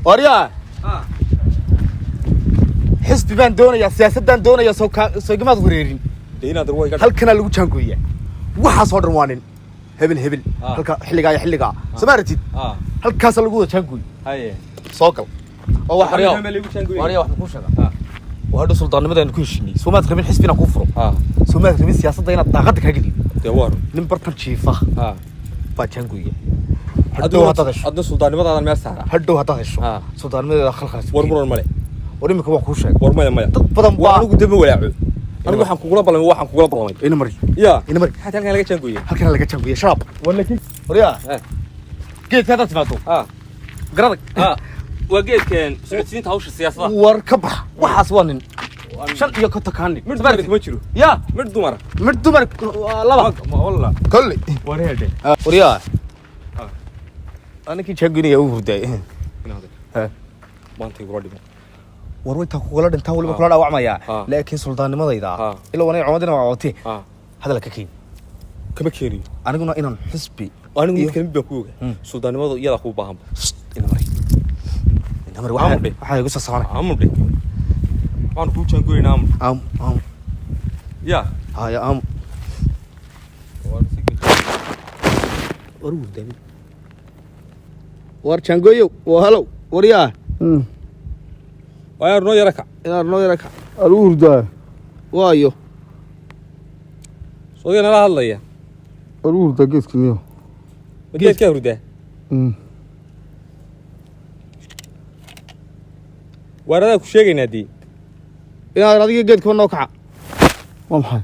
وريا حسب بان دونيا سياسة بان دونيا سوق وريرين دينا دروي هل كنا لو جانكويا waxa soo dharwaanin hebel halka xilliga samartid halkaas lagu jaankuy haye soo gal oo wax wariyo wax ku sheega waxa suldaannimadan ku heshinay Soomaad qabin xisbina ku furo Soomaad qabin siyaasadda ina daaqad ka geli deewaro nin barbar jiifa ba jaankuy hadoo hadda suldaannimadadan meel saara hadoo hadda hesho suldaannimada khalkhaas warmuran male warimka wax ku sheeg warmaya dad badan baa ugu daba walaaco أنا waxaan kugula ballamay ina mari ina mari halkan laga janguyo shab walakin wariya geed ka timaado garad waa geedkan socodsiinta hawsha siyaasadda war ka bax waxaas waa nin shan iyo ka takaani mid ma jiro mid dumar laba walla kulli wariya anaki janguyo uu hurday maanta igu radimo warwayta kugula dhintaan waliba kula dhaawacmaya laakiin suldaannimadayda ila wanay coomadina waa cootay hadalka kama keenin aniguna inaan xisbi anigu mid kale baan ku ogaa suldaannimadu iyada ku baahan ina mari waxa igu sasaanay amudhe waan ku jangoynaa am ya war jangoyo waa halo wariya ويا رنو يركع الورده وايو صوينا لا هليا الورده جيسكنيو جيس كورده ورده ku sheegayna di inaad adiga geed ku noo kaca maxay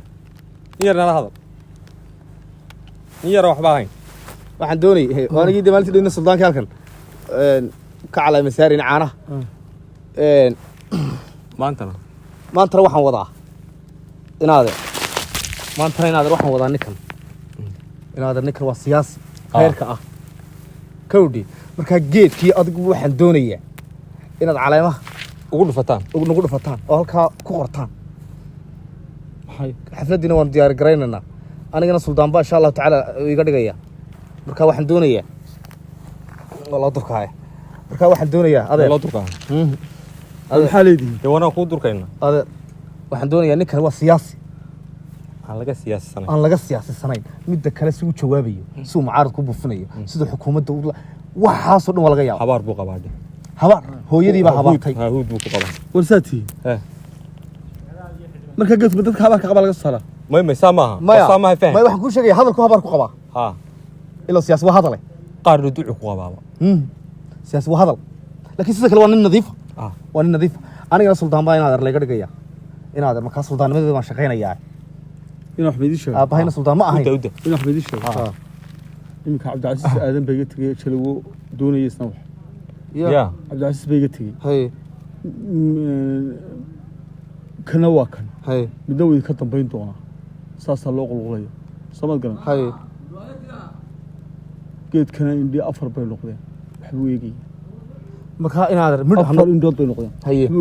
yarna la hadal yar wax baahayn waxaan doonay waanigi dhamaaltii dhina suldaanka halkan ka calay masaarin caana maantana waxaan wadaa inaad waxaan wadaa ninkan waa siyaasi khayrka ah kawdhi marka geedkii adigu waxaan doonayaa inaad caleemaha ugu dhufataan oo halka ku qortaan xafladina waan diyaar gareynaynaa anigana suldaan baa insha Allah taala iga dhigaya marka waxaan doonayaa loo durkaaya marka waxaan doonayaa adeer loo durkaaya xaleedii wana ku durkayna adeer waxaan doonayaa ninkan waa siyaasi aan laga siyaasanayn midda kale si uu jawaabayo si uu mucaarad ku bufinayo sida xukuumadda waxaas oo dhan waa laga yaabaa habaar buu qabaadhay habaar hooyadii baa habaartay huud buu ku qabaa warsaati marka geedku dadka habaar ka qaba laga soo saaraa may saamaha faham may waxaan ku sheegay hadalku habaar ku qabaa ila siyaas waa hadal qaar duucu ku qabaaba siyaas waa hadal laakiin sidoo kale waa nin nadiif waa nin nadiif aniga suldaan baa inaad laga dhigaya inaad markaa suldaannimadeeda ma shaqeynayaa inuu xubidisho bahayna suldaan ma ahayn inuu xubidisho imika Cabdicasiis aadan bay tagay jalawo doonaysna wax Cabdicasiis bay tagay kana waa kan midna way ka dambeyn doona saasa loo qulqulayo samad garan geedkana indii afar bay noqdeen waxba weegay marka inaad mid afar indood bay noqdeen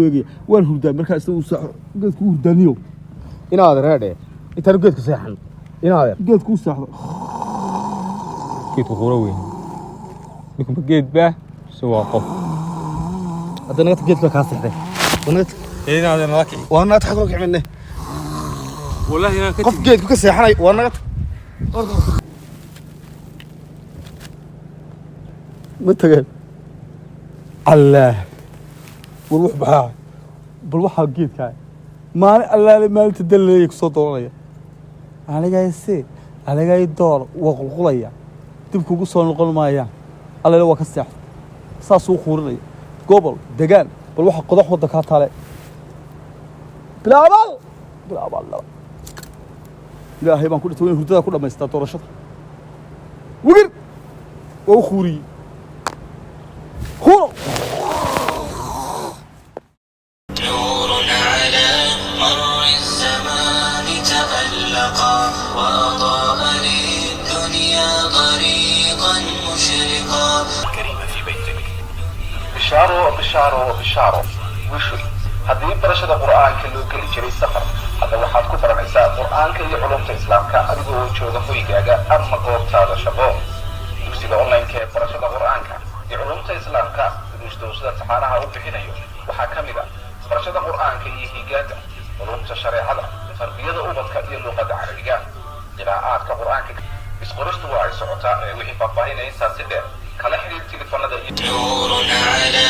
weegay waan hurdaa marka isna geedku hurdaaniyo inaad reede inta geedku seexan inaad geedku seexdo geedku qoro weyn ninkuma geed baa soo qof hadana geedku ka seexday inaad nalaki waana taxaqo kicmine wallahi inaan ka qof geedku ka seexanay waana متجل الله والروح بحاجة بالوحة جيت كاي ما الله ما تدل يكسر طولية على جاي السي على جاي الدار وقلقلية تبكو قصة نقول ما يعني الله لو كسح ساسو خورني قبل دجال بالوحة قضاء وضك هالطالع بلا بال لا هي ما كل توين هرتها كلها ما يستطيع رشط وقر وخوري نور على مر الزمان تألقا وأضاء للدنيا طريقا مشرقا كريمة في بيت bishaaro wishul haddii barashada qur'aanka loo geli jiray safar hadda waxaad ku baranaysaa qur'aanka iyo culumta islaamka adigoo jooga hoygaaga ama goobtaada shaqo dugsiga online-ka ee barashada qur'aanka iyo culumta islaamka duruustooda taxaanaha u bixinayo waxaa ka mid ah barashada qur'aanka iyo higaada culumta shareecada tarbiyada ubadka iyo luqadda carabiga qiraa'aadka qur'aanka isqoristu waa ay socotaa wixii faahfaahinaya intaasi dheer kala xiriir telefoonada نور على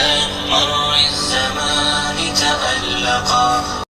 مر الزمان تألقا